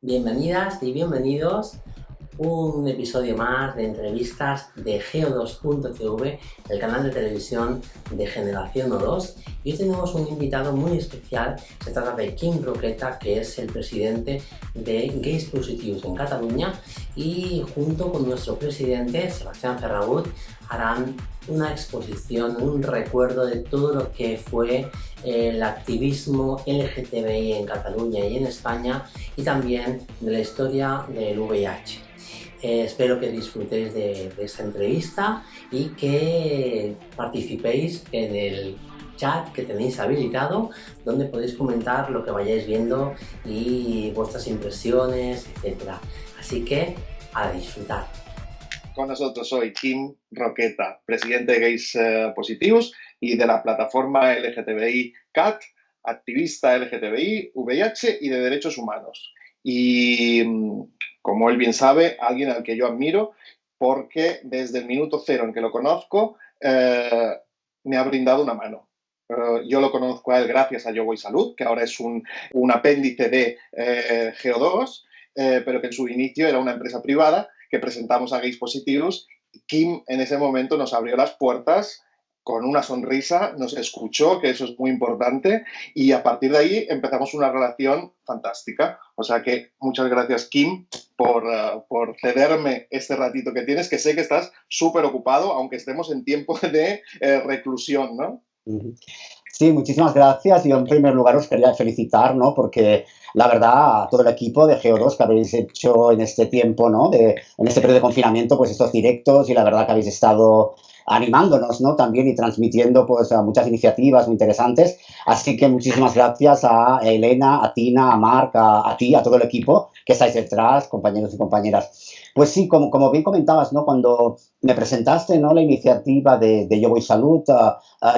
Bienvenidas y bienvenidos a un episodio más de entrevistas de Geo2.tv, el canal de televisión de Generación O2. Y hoy tenemos un invitado muy especial. Se trata de Quim Roqueta, que es el presidente de Gays Positius en Cataluña, y junto con nuestro presidente, Sebastián Ferragut, harán una exposición, un recuerdo de todo lo que fue el activismo LGTBI en Cataluña y en España, y también de la historia del VIH. Espero que disfrutéis de esta entrevista y que participéis en el chat que tenéis habilitado, donde podéis comentar lo que vayáis viendo y vuestras impresiones, etc. Así que a disfrutar. Con nosotros soy Quim Roqueta, presidente de Gays Positivos y de la plataforma LGTBI CAT, activista LGTBI, VIH y de derechos humanos. Y como él bien sabe, alguien al que yo admiro porque desde el minuto cero en que lo conozco me ha brindado una mano. Yo lo conozco a él gracias a Yo Voy Salud, que ahora es un apéndice de Geo2, pero que en su inicio era una empresa privada que presentamos a Gays Positivos. Quim en ese momento nos abrió las puertas con una sonrisa, nos escuchó, que eso es muy importante, y a partir de ahí empezamos una relación fantástica. O sea que muchas gracias, Quim, por cederme este ratito que tienes, que sé que estás súper ocupado, aunque estemos en tiempo de reclusión, ¿no? Sí, muchísimas gracias. Yo en primer lugar os quería felicitar, ¿no? Porque la verdad, todo el equipo de Geo2 que habéis hecho en este tiempo, ¿no? En este periodo de confinamiento, pues estos directos, y la verdad que habéis estado animándonos, ¿no? También y transmitiendo pues a muchas iniciativas muy interesantes. Así que muchísimas gracias a Elena, a Tina, a Marc, a ti, a todo el equipo que estáis detrás, compañeros y compañeras. Pues sí, como bien comentabas, ¿no? Cuando me presentaste, ¿no? La iniciativa de Yo Voy Salud,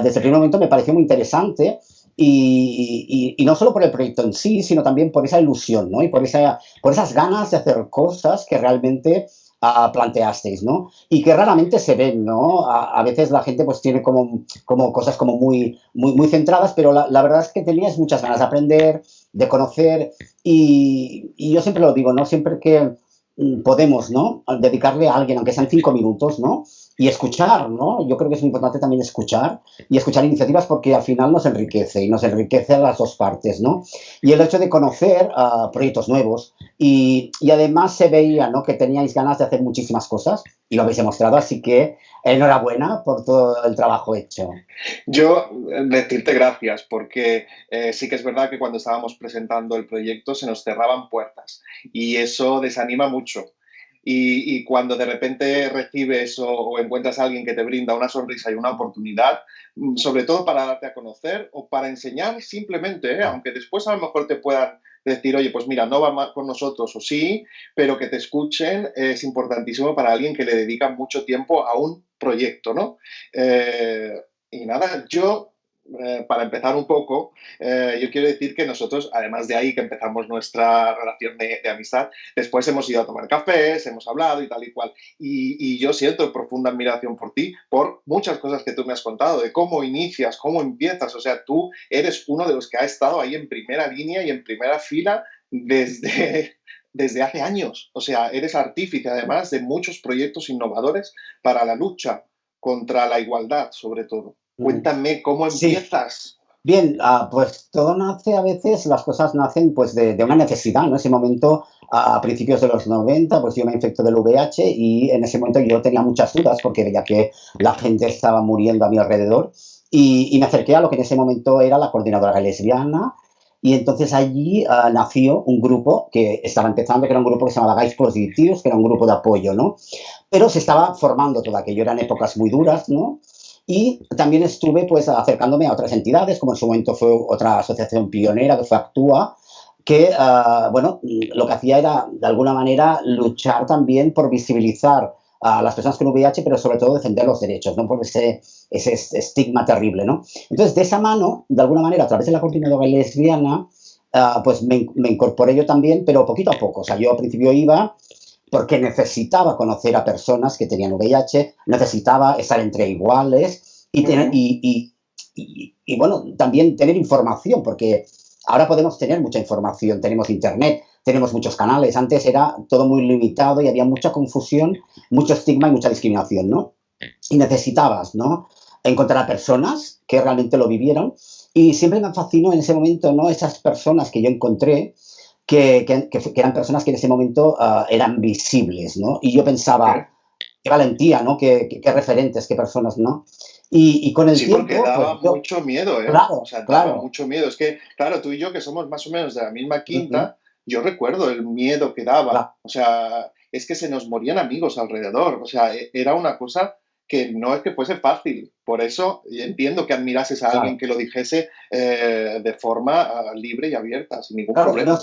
desde el primer momento me pareció muy interesante. Y no solo por el proyecto en sí, sino también por esa ilusión, ¿no? Y por esas ganas de hacer cosas que realmente planteasteis, ¿no? Y que raramente se ven, ¿no? A veces la gente pues tiene como cosas como muy centradas, pero la verdad es que teníais muchas ganas de aprender, de conocer, y yo siempre lo digo, ¿no? Siempre que podemos, ¿no? Dedicarle a alguien, aunque sean 5 minutos, ¿no? Y escuchar, ¿no? Yo creo que es muy importante también escuchar y escuchar iniciativas, porque al final nos enriquece y nos enriquece a las dos partes, ¿no? Y el hecho de conocer proyectos nuevos y además se veía, ¿no? Que teníais ganas de hacer muchísimas cosas y lo habéis demostrado, así que enhorabuena por todo el trabajo hecho. Yo decirte gracias porque sí que es verdad que cuando estábamos presentando el proyecto se nos cerraban puertas y eso desanima mucho. Y cuando de repente recibes o encuentras a alguien que te brinda una sonrisa y una oportunidad, sobre todo para darte a conocer o para enseñar simplemente, aunque después a lo mejor te puedan decir, oye, pues mira, no va más con nosotros o sí, pero que te escuchen es importantísimo para alguien que le dedica mucho tiempo a un proyecto, ¿no? Y nada, yo, para empezar un poco, yo quiero decir que nosotros, además de ahí que empezamos nuestra relación de amistad, después hemos ido a tomar cafés, hemos hablado y tal y cual. Y yo siento profunda admiración por ti, por muchas cosas que tú me has contado, de cómo inicias, cómo empiezas. O sea, tú eres uno de los que ha estado ahí en primera línea y en primera fila desde hace años. O sea, eres artífice además de muchos proyectos innovadores para la lucha contra la igualdad, sobre todo. Cuéntame cómo empiezas. Sí. Bien, pues todo nace, a veces las cosas nacen pues de una necesidad, ¿no? En ese momento, a principios de los 90, pues yo me infecté del VIH y en ese momento yo tenía muchas dudas porque veía que la gente estaba muriendo a mi alrededor, y me acerqué a lo que en ese momento era la coordinadora lesbiana, y entonces allí nació un grupo que estaba empezando, que era un grupo que se llamaba Gays Positius, que era un grupo de apoyo, ¿no? Pero se estaba formando todo aquello, eran épocas muy duras, ¿no? Y también estuve pues acercándome a otras entidades, como en su momento fue otra asociación pionera que fue Actúa, que bueno, lo que hacía era de alguna manera luchar también por visibilizar a las personas con VIH, pero sobre todo defender los derechos, ¿no? Por ese estigma terrible, ¿no? Entonces, de esa mano, de alguna manera, a través de la coordinadora lesbiana, pues me incorporé yo también, pero poquito a poco. O sea, yo al principio iba porque necesitaba conocer a personas que tenían VIH, necesitaba estar entre iguales y bueno, también tener información, porque ahora podemos tener mucha información, tenemos internet, tenemos muchos canales. Antes era todo muy limitado y había mucha confusión, mucho estigma y mucha discriminación, ¿no? Y necesitabas, ¿no?, encontrar a personas que realmente lo vivieron. Y siempre me fascinó en ese momento, ¿no?, esas personas que yo encontré que eran personas que en ese momento eran visibles, ¿no? Y yo pensaba, qué valentía, ¿no? Qué referentes, qué personas, ¿no? Y con el Sí, tiempo, porque daba pues yo, mucho miedo, ¿eh? O claro, sea, daba claro, mucho miedo. Es que, claro, tú y yo, que somos más o menos de la misma ujú, quinta, yo recuerdo el miedo que daba. claro, O sea, es que se nos morían amigos alrededor. O sea, era una cosa que no es que fuese fácil. Por eso entiendo que admirases a alguien claro. que lo dijese de forma libre y abierta, sin ningún Claro, problema.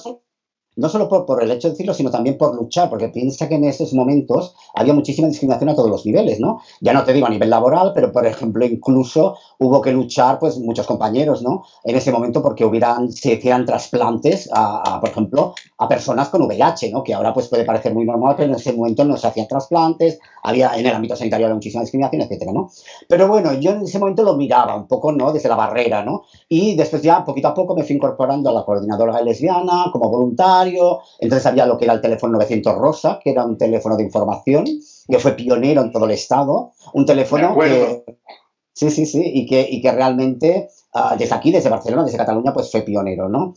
no solo por el hecho de decirlo, sino también por luchar, porque piensa que en esos momentos había muchísima discriminación a todos los niveles, ¿no? Ya no te digo a nivel laboral, pero por ejemplo, incluso hubo que luchar, pues muchos compañeros, ¿no? En ese momento porque se hicieran trasplantes por ejemplo, a personas con VIH, ¿no? Que ahora pues puede parecer muy normal, pero en ese momento no se hacían trasplantes, había en el ámbito sanitario había muchísima discriminación, etcétera, ¿no? Pero bueno, yo en ese momento lo miraba un poco, ¿no? Desde la barrera, ¿no? Y después ya, poquito a poco, me fui incorporando a la coordinadora lesbiana como voluntario. Entonces había lo que era el teléfono 900 Rosa, que era un teléfono de información, que fue pionero en todo el Estado. Un Me teléfono acuerdo. que, sí, sí, sí, y que realmente desde aquí, desde Barcelona, desde Cataluña, pues fue pionero, ¿no?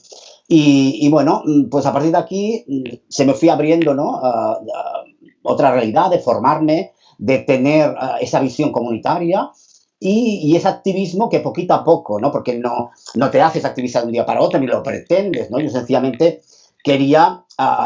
Y bueno, pues a partir de aquí se me fui abriendo, ¿no? Otra realidad de formarme, de tener esa visión comunitaria y ese activismo que poquito a poco, ¿no? Porque no te haces activista de un día para otro, ni lo pretendes, ¿no? Yo sencillamente quería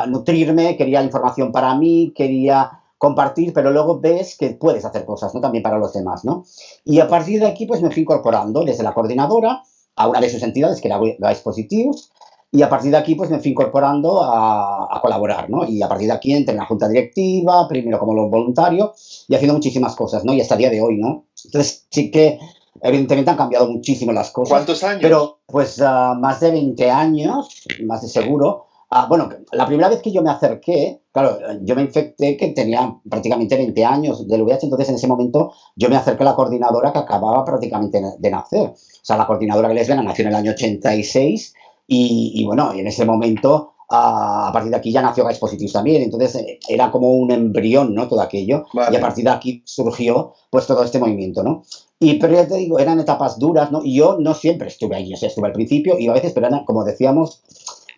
nutrirme, quería información para mí, quería compartir, pero luego ves que puedes hacer cosas, ¿no? También para los demás, ¿no? Y a partir de aquí, pues me fui incorporando desde la coordinadora a una de sus entidades, que era Guys Positius, y a partir de aquí, pues me fui incorporando a colaborar, ¿no? Y a partir de aquí entré en la junta directiva, primero como voluntario, y haciendo muchísimas cosas, ¿no? Y hasta el día de hoy, ¿no? Entonces, sí que evidentemente han cambiado muchísimo las cosas, ¿Cuántos años? pero pues más de 20 años, más de seguro. Bueno, la primera vez que yo me acerqué, claro, yo me infecté que tenía prácticamente 20 años del VIH, entonces en ese momento yo me acerqué a la coordinadora que acababa prácticamente de nacer. O sea, la coordinadora lesbiana nació en el año 86 y bueno, y en ese momento, a partir de aquí ya nació Guys Positius también, entonces era como un embrión, ¿no? Todo aquello, y a Vale. partir de aquí surgió pues todo este movimiento, ¿no? Pero ya te digo, eran etapas duras, ¿no? Y yo no siempre estuve allí, o sea, estuve al principio y a veces, pero eran, como decíamos,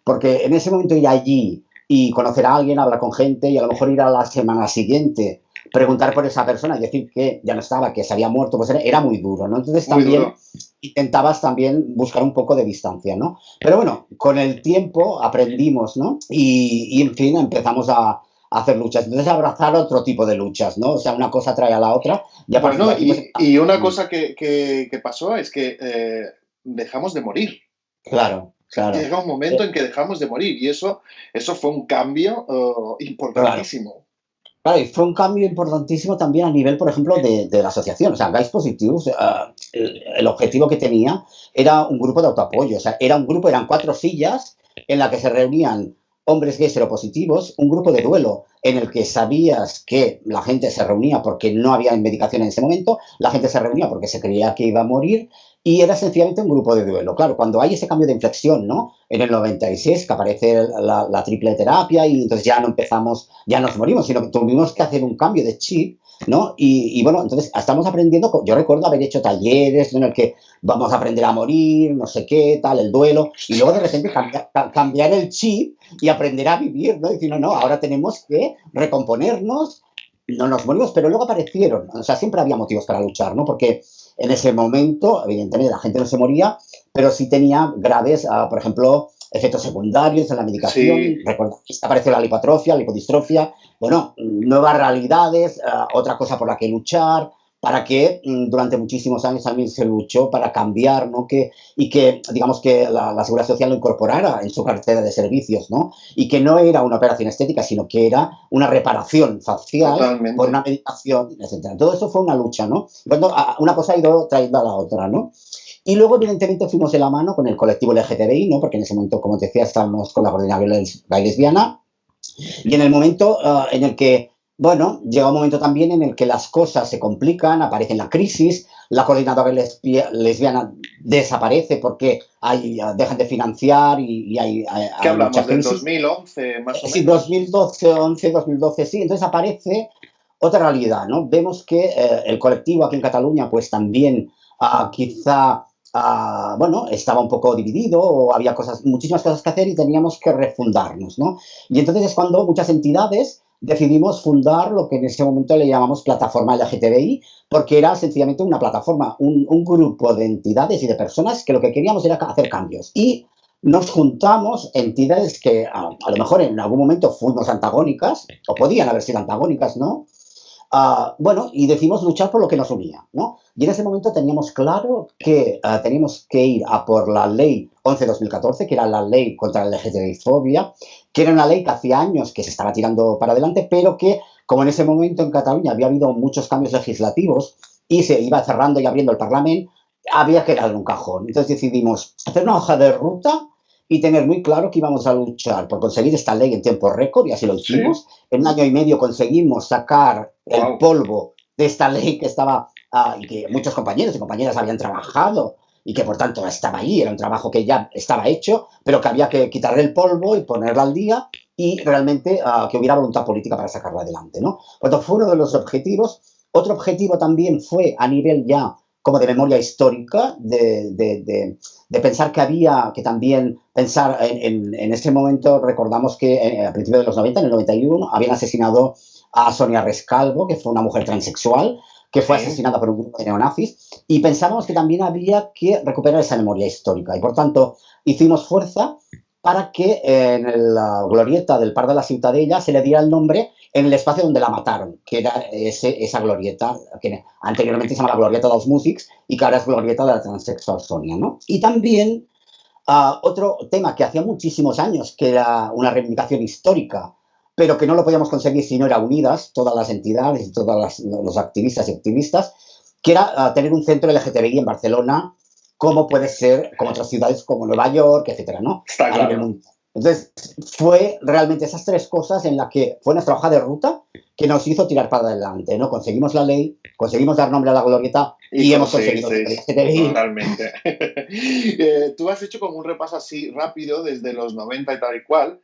porque en ese momento ir allí y conocer a alguien, hablar con gente y a lo mejor ir a la semana siguiente, preguntar por esa persona y decir que ya no estaba, que se había muerto, pues era muy duro, ¿no? Entonces Muy también duro. intentabas también buscar un poco de distancia, ¿no? Pero bueno, con el tiempo aprendimos, ¿no? Y en fin, empezamos a hacer luchas. Entonces abrazar otro tipo de luchas, ¿no? O sea, una cosa trae a la otra y a partir de Bueno, aquí pues... y una cosa que pasó es que dejamos de morir. Claro, O sea, claro, llega un momento en que dejamos de morir y eso fue un cambio claro. importantísimo. Claro, y fue un cambio importantísimo también a nivel, por ejemplo, de la asociación. O sea, Guys Positives, el objetivo que tenía era un grupo de autoapoyo. O sea, era un grupo, eran 4 sillas en la que se reunían hombres gays seropositivos, un grupo de duelo en el que sabías que la gente se reunía porque no había medicación en ese momento, la gente se reunía porque se creía que iba a morir y era sencillamente un grupo de duelo. Claro, cuando hay ese cambio de inflexión, ¿no? En el 96, que aparece la triple terapia y entonces ya no empezamos, ya nos morimos, sino que tuvimos que hacer un cambio de chip, ¿no? Y bueno, entonces estamos aprendiendo, yo recuerdo haber hecho talleres en el que vamos a aprender a morir, no sé qué, tal, el duelo, y luego de repente cambiar el chip y aprender a vivir, ¿no? Decir, no, no, ahora tenemos que recomponernos, no nos morimos, pero luego aparecieron, o sea, siempre había motivos para luchar, ¿no? Porque en ese momento, evidentemente, la gente no se moría, pero sí tenía graves, por ejemplo, efectos secundarios en la medicación. Sí, Recuerda, apareció la lipoatrofia, la lipodistrofia, bueno, nuevas realidades, otra cosa por la que luchar, para que durante muchísimos años también se luchó para cambiar, ¿no? Y que, digamos, que la Seguridad Social lo incorporara en su cartera de servicios, ¿no? Y que no era una operación estética, sino que era una reparación facial por totalmente. una medicación, etcétera. Todo eso fue una lucha, ¿no? Cuando una cosa ha ido trayendo a la otra, ¿no? Y luego, evidentemente, fuimos de la mano con el colectivo LGTBI, ¿no? Porque en ese momento, como te decía, estábamos con la coordinadora gay lesbiana. Y en el momento en el que bueno, llega un momento también en el que las cosas se complican, aparece la crisis, la coordinadora lesbiana desaparece porque dejan de financiar y ¿Qué hay mucha hablamos? ¿Del crisis. 2011 más o Sí, menos? 2012, 11, 2012, sí. Entonces aparece otra realidad, ¿no? Vemos que el colectivo aquí en Cataluña, pues también quizá, bueno, estaba un poco dividido o había cosas, muchísimas cosas que hacer y teníamos que refundarnos, ¿no? Y entonces es cuando muchas entidades decidimos fundar lo que en ese momento le llamamos plataforma LGTBI, porque era sencillamente una plataforma, un grupo de entidades y de personas que lo que queríamos era hacer cambios. Y nos juntamos entidades que a lo mejor en algún momento fuimos antagónicas, o podían haber sido antagónicas, ¿no? Bueno, y decidimos luchar por lo que nos unía, ¿no? Y en ese momento teníamos claro que teníamos que ir a por la ley 11-2014, que era la ley contra la LGTBI-fobia, que era una ley que hacía años que se estaba tirando para adelante, pero que, como en ese momento en Cataluña había habido muchos cambios legislativos y se iba cerrando y abriendo el Parlamento, había que darle un cajón. Entonces decidimos hacer una hoja de ruta y tener muy claro que íbamos a luchar por conseguir esta ley en tiempo récord, y así lo Sí. hicimos. En un año y medio conseguimos sacar el Wow. polvo de esta ley que estaba, y que muchos compañeros y compañeras habían trabajado y que por tanto estaba ahí, era un trabajo que ya estaba hecho, pero que había que quitarle el polvo y ponerla al día y realmente que hubiera voluntad política para sacarla adelante, ¿no? Pues fue uno de los objetivos. Otro objetivo también fue a nivel ya como de memoria histórica, de pensar que había que también pensar en ese momento. Recordamos que a principios de los 90, en el 91, habían asesinado a Sonia Rescalvo, que fue una mujer transexual, que fue asesinada por un grupo de neonazis, y pensábamos que también había que recuperar esa memoria histórica, y por tanto hicimos fuerza para que en la glorieta del Parc de la Ciutadella se le diera el nombre en el espacio donde la mataron, que era esa glorieta, que anteriormente se llamaba Glorieta dels Músics y que ahora es Glorieta de la Transexual Sonia, ¿no? Y también otro tema que hacía muchísimos años, que era una reivindicación histórica, pero que no lo podíamos conseguir si no eran unidas todas las entidades y todos los activistas y activistas, que era tener un centro LGTBI en Barcelona, como puede ser, como otras ciudades como Nueva York, etcétera, ¿no? Está A nivel claro. mundial. Entonces, fue realmente esas tres cosas en las que fue nuestra hoja de ruta que nos hizo tirar para adelante, ¿no? Conseguimos la ley, conseguimos dar nombre a la glorieta y hemos conseguido el LGTBI. Totalmente. Tú has hecho como un repaso así rápido desde los 90 y tal y cual,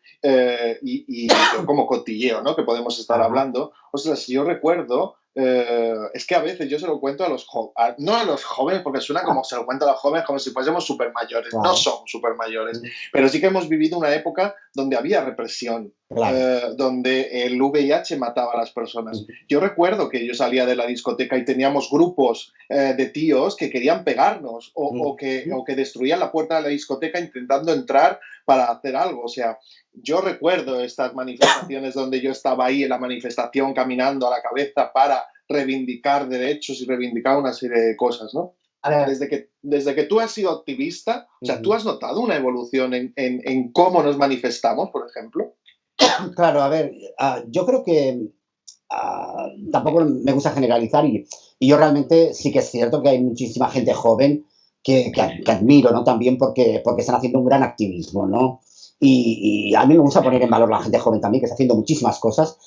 y como cotilleo, ¿no? Que podemos estar hablando. O sea, si yo recuerdo, es que a veces yo se lo cuento a los jóvenes, no a los jóvenes, porque suena como se lo cuento a los jóvenes como si fuésemos súper mayores. Claro. No somos súper mayores, pero sí que hemos vivido una época donde había represión, Claro. donde el VIH mataba a las personas. Yo recuerdo que yo salía de la discoteca y teníamos grupos de tíos que querían pegarnos o que destruían la puerta de la discoteca intentando entrar para hacer algo. O sea, yo recuerdo estas manifestaciones donde yo estaba ahí en la manifestación caminando a la cabeza para reivindicar derechos y reivindicar una serie de cosas, ¿no? Desde que tú has sido activista, o sea, ¿tú has notado una evolución en cómo nos manifestamos, por ejemplo? Claro, a ver, yo creo que tampoco me gusta generalizar y yo realmente sí que es cierto que hay muchísima gente joven que admiro, ¿no? También porque están haciendo un gran activismo, ¿no? Y a mí me gusta poner en valor a la gente joven también, que está haciendo muchísimas cosas.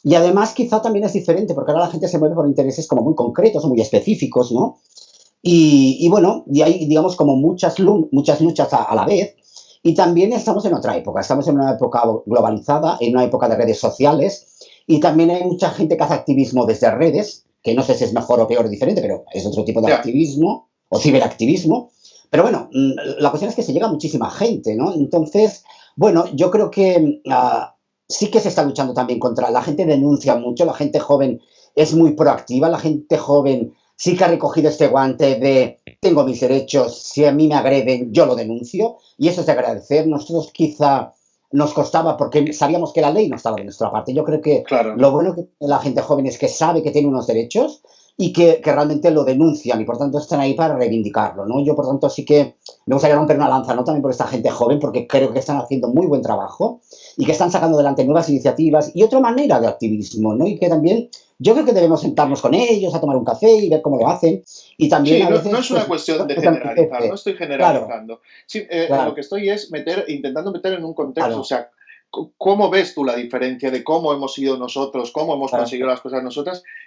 Y además quizá también es diferente, porque ahora la gente se mueve por intereses como muy concretos o muy específicos, ¿no? Y bueno, y hay, digamos, como muchas luchas a la vez. Y también estamos en otra época, estamos en una época globalizada, en una época de redes sociales, y también hay mucha gente que hace activismo desde redes, que no sé si es mejor o peor o diferente, pero es otro tipo de activismo, o ciberactivismo. Pero bueno, la cuestión es que se llega a muchísima gente, ¿no? Entonces, bueno, yo creo que sí que se está luchando también contra, la gente denuncia mucho, la gente joven es muy proactiva, la gente joven sí que ha recogido este guante de tengo mis derechos, si a mí me agreden, yo lo denuncio, y eso es de agradecer. Nosotros quizá nos costaba porque sabíamos que la ley no estaba de nuestra parte. Yo creo que lo bueno que tiene la gente joven es que sabe que tiene unos derechos y que realmente lo denuncian y por tanto están ahí para reivindicarlo, ¿no? Yo por tanto sí que me gustaría romper una lanza, ¿no? También por esta gente joven, porque creo que están haciendo muy buen trabajo y que están sacando adelante nuevas iniciativas y otra manera de activismo, ¿no? Y que también yo creo que debemos sentarnos con ellos a tomar un café y ver cómo lo hacen. Y también a veces, no es una cuestión de generalizar, no estoy generalizando. Claro, Sí, claro. lo que estoy es intentando meter en un contexto, Claro. o sea, ¿cómo ves tú la diferencia de cómo hemos sido nosotros, cómo hemos conseguido las cosas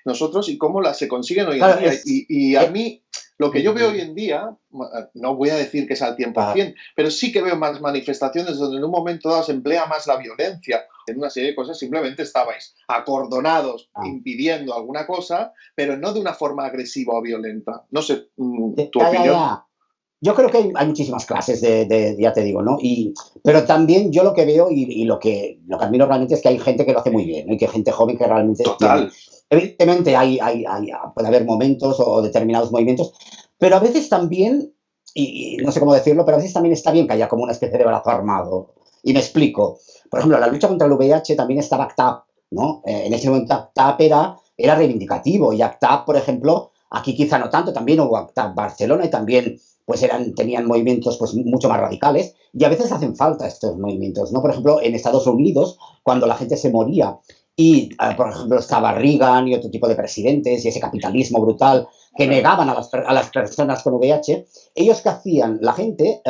nosotros y cómo las se consiguen hoy en Claro, día? Y a eh, mí, lo que yo veo hoy en día, no voy a decir que es al ah, 100%, pero sí que veo más manifestaciones donde en un momento dado se emplea más la violencia. En una serie de cosas simplemente estabais acordonados ah. impidiendo alguna cosa, pero no de una forma agresiva o violenta. No sé, tu Ya, ya, opinión. ya. Yo creo que hay muchísimas clases ya te digo, ¿no? Pero también yo lo que veo y lo que admiro realmente es que hay gente que lo hace muy bien, ¿no? Y que hay gente joven que realmente tiene. Total. Evidentemente puede haber momentos o determinados movimientos, pero a veces también, y no sé cómo decirlo, pero a veces también está bien que haya como una especie de brazo armado. Y me explico. Por ejemplo, la lucha contra el VIH también estaba ACT UP, ¿no? En ese momento ACT UP era reivindicativo y ACT UP, por ejemplo, aquí quizá no tanto, también hubo ACT UP Barcelona y también pues tenían movimientos pues mucho más radicales y a veces hacen falta estos movimientos, ¿no? Por ejemplo, en Estados Unidos, cuando la gente se moría y, por ejemplo, estaba Reagan y otro tipo de presidentes y ese capitalismo brutal que negaban a las personas con VIH, ellos que hacían, la gente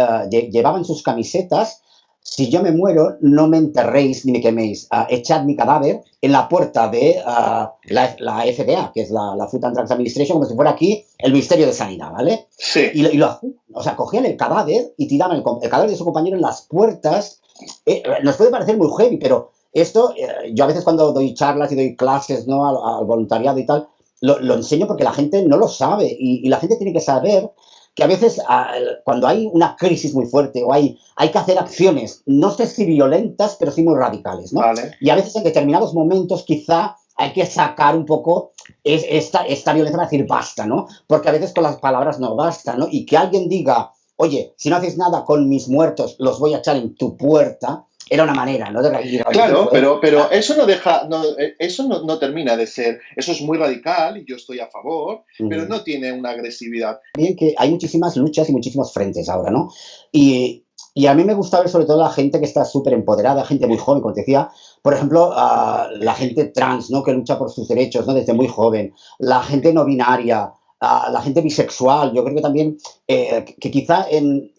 llevaban sus camisetas: si yo me muero, no me enterréis ni me queméis, echad mi cadáver en la puerta de la FDA, que es la Food and Drugs Administration, como si fuera aquí el Ministerio de Sanidad, ¿vale? Sí. O sea, cogían el cadáver y tiraban el cadáver de su compañero en las puertas. Nos puede parecer muy heavy, pero esto, yo a veces cuando doy charlas y doy clases, ¿no?, al voluntariado y tal, lo enseño porque la gente no lo sabe y la gente tiene que saber que a veces cuando hay una crisis muy fuerte o hay que hacer acciones, no sé si violentas, pero sí muy radicales, ¿no? Vale. Y a veces en determinados momentos quizá hay que sacar un poco esta violencia para decir basta, ¿no? Porque a veces con las palabras no basta, ¿no? Y que alguien diga: oye, si no haces nada con mis muertos, los voy a echar en tu puerta, era una manera, ¿no?, de reír. Claro, pero eso no deja, eso no termina de ser, eso es muy radical y yo estoy a favor, pero no tiene una agresividad. Bien, que hay muchísimas luchas y muchísimos frentes ahora, ¿no? Y a mí me gusta ver sobre todo la gente que está súper empoderada, gente muy joven, como te decía, por ejemplo, la gente trans, ¿no?, que lucha por sus derechos, ¿no?, desde muy joven, la gente no binaria, la gente bisexual. Yo creo que también, que quizá en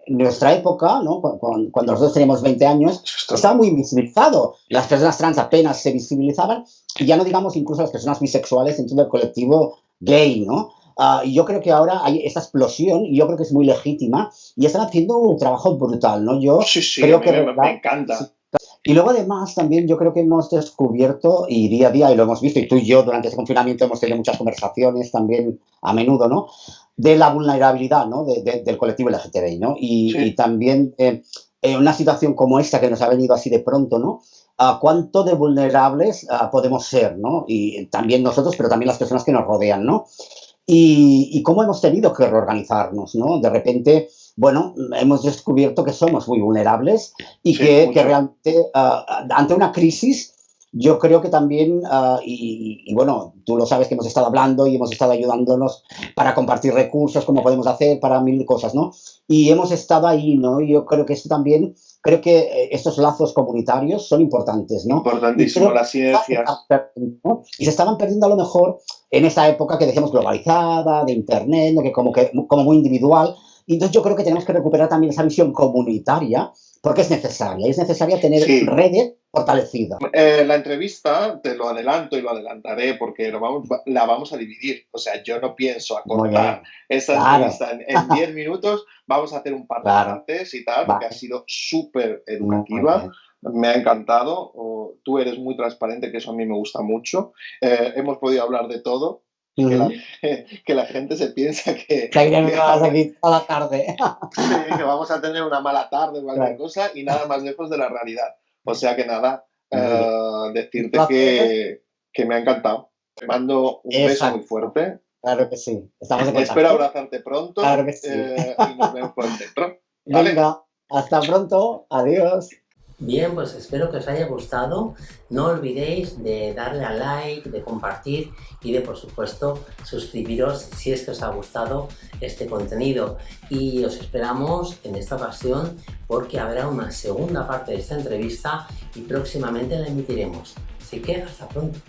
nuestra época, ¿no?, cuando nosotros teníamos 20 años, estaba muy invisibilizado. Las personas trans apenas se visibilizaban, y ya no digamos incluso las personas bisexuales dentro del colectivo gay, ¿no? Y yo creo que ahora hay esta explosión y yo creo que es muy legítima y están haciendo un trabajo brutal, ¿no? Yo Sí, creo a mí que me encanta. y luego además también yo creo que hemos descubierto, y día a día, y lo hemos visto, y tú y yo durante ese confinamiento hemos tenido muchas conversaciones también a menudo, ¿no?, de la vulnerabilidad, ¿no?, del colectivo LGTBI, ¿no? Y Sí. también en una situación como esta que nos ha venido así de pronto, ¿no?, cuánto de vulnerables podemos ser, ¿no? Y también nosotros, pero también las personas que nos rodean, ¿no? Y cómo hemos tenido que reorganizarnos, ¿no? De repente, bueno, hemos descubierto que somos muy vulnerables y Sí, que mucho. realmente ante una crisis, yo creo que también, bueno, tú lo sabes que hemos estado hablando y hemos estado ayudándonos para compartir recursos, cómo podemos hacer, para mil cosas, ¿no? Y hemos estado ahí, ¿no? Y yo creo que esto también, creo que estos lazos comunitarios son importantes, ¿no? Y Importantísimo, creo que las sinergias. ¿no? Y se estaban perdiendo a lo mejor en esta época que decíamos globalizada, de internet, ¿no?, como muy individual. Y entonces yo creo que tenemos que recuperar también esa visión comunitaria porque es necesaria tener Sí. redes fortalecidas. La entrevista, te lo adelanto y lo adelantaré porque la vamos a dividir. O sea, yo no pienso Muy acortar bien, esta claro, entrevista en 10 minutos. Vamos a hacer un par de claro, partes y tal, porque ha vale, sido súper muy educativa. bien. Me ha encantado. Tú eres muy transparente, que eso a mí me gusta mucho. Hemos podido hablar de todo. Que la, que la gente se piensa Seguiremos aquí toda la tarde. sí, que vamos a tener una mala tarde o cualquier Claro, cosa y nada más lejos de la realidad. O sea que nada, muy bien. Un decirte placer. que me ha encantado. Te mando un beso muy Exacto, fuerte. claro que sí. Estamos en Espero contacto. abrazarte Claro pronto que sí. y nos vemos por el centro. ¿Vale? Venga, hasta pronto. Adiós. Bien, pues espero que os haya gustado. No olvidéis de darle a like, de compartir y de, por supuesto, suscribiros si es que os ha gustado este contenido. Y os esperamos en esta ocasión porque habrá una segunda parte de esta entrevista y próximamente la emitiremos. Así que hasta pronto.